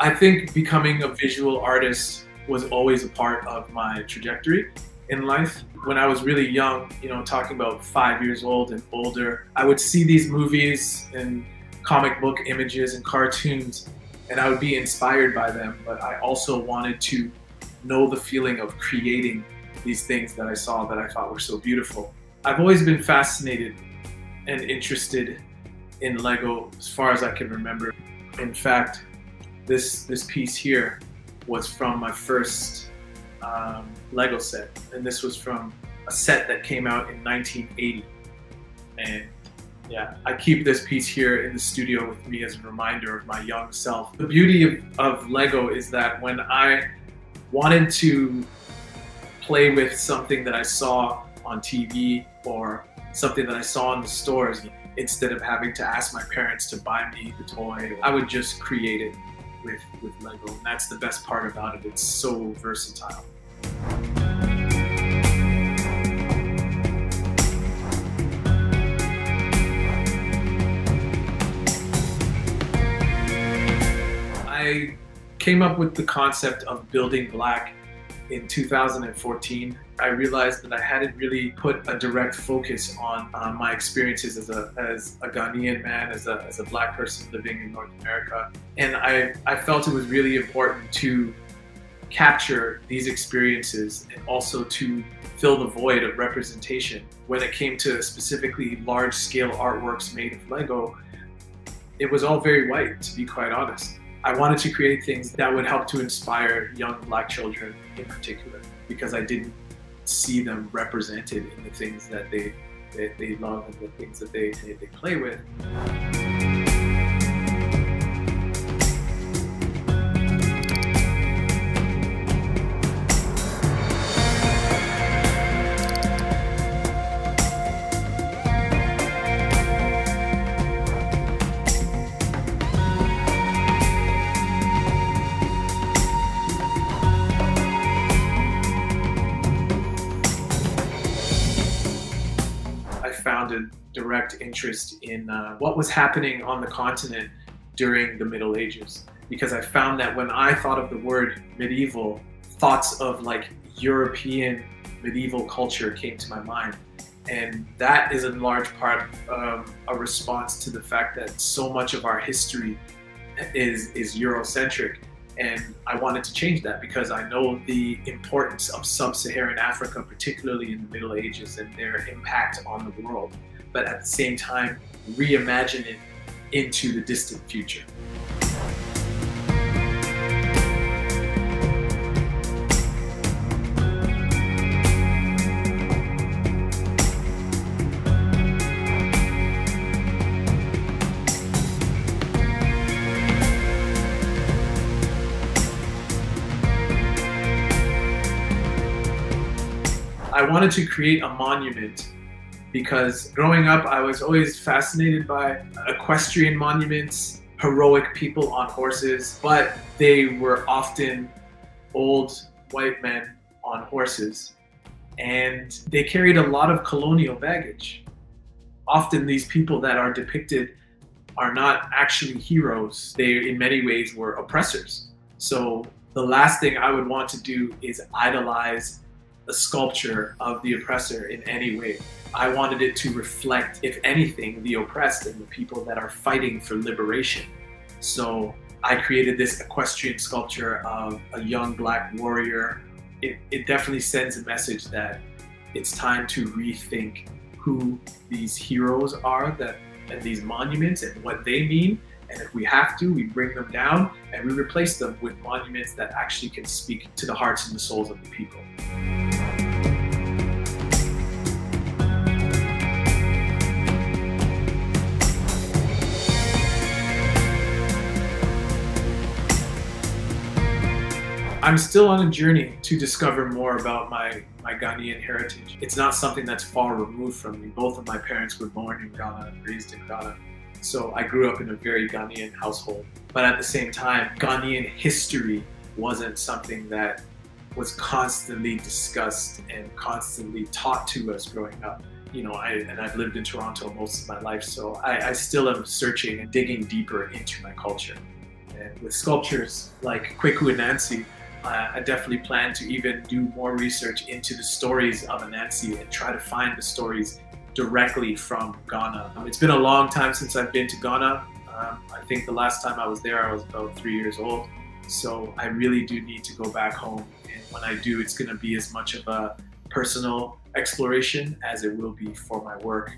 I think becoming a visual artist was always a part of my trajectory in life. When I was really young, talking about 5 years old and older, I would see these movies and comic book images and cartoons, and I would be inspired by them, but I also wanted to know the feeling of creating these things that I saw that I thought were so beautiful. I've always been fascinated and interested in Lego as far as I can remember. In fact, this piece here was from my first Lego set, and this was from a set that came out in 1980. And yeah, I keep this piece here in the studio with me as a reminder of my young self. The beauty of Lego is that when I wanted to play with something that I saw on TV or something that I saw in the stores, instead of having to ask my parents to buy me the toy, I would just create it with Lego. And that's the best part about it. It's so versatile. I came up with the concept of building black in 2014. I realized that I hadn't really put a direct focus on my experiences as a Ghanaian man, as a black person living in North America. And I felt it was really important to capture these experiences and also to fill the void of representation. When it came to specifically large-scale artworks made of Lego, it was all very white, to be quite honest. I wanted to create things that would help to inspire young black children in particular, because I didn't see them represented in the things that they love and the things that they play with. Found a direct interest in what was happening on the continent during the Middle Ages, because I found that when I thought of the word medieval, thoughts of like European medieval culture came to my mind. And that is in large part a response to the fact that so much of our history is Eurocentric. And I wanted to change that because I know the importance of sub-Saharan Africa, particularly in the Middle Ages, and their impact on the world, but at the same time, reimagine it into the distant future. I wanted to create a monument because growing up, I was always fascinated by equestrian monuments, heroic people on horses, but they were often old white men on horses, and they carried a lot of colonial baggage. Often these people that are depicted are not actually heroes. They, in many ways, were oppressors. So the last thing I would want to do is idolize a sculpture of the oppressor in any way. I wanted it to reflect, if anything, the oppressed and the people that are fighting for liberation. So I created this equestrian sculpture of a young black warrior. It definitely sends a message that it's time to rethink who these heroes are and these monuments and what they mean. And if we have to, we bring them down and we replace them with monuments that actually can speak to the hearts and the souls of the people. I'm still on a journey to discover more about my Ghanaian heritage. It's not something that's far removed from me. Both of my parents were born in Ghana and raised in Ghana. So I grew up in a very Ghanaian household. But at the same time, Ghanaian history wasn't something that was constantly discussed and constantly taught to us growing up. And I've lived in Toronto most of my life, so I still am searching and digging deeper into my culture. And with sculptures like Kweku Anansi, I definitely plan to even do more research into the stories of Anansi and try to find the stories directly from Ghana. It's been a long time since I've been to Ghana. I think the last time I was there, I was about 3 years old. So I really do need to go back home. And when I do, it's going to be as much of a personal exploration as it will be for my work.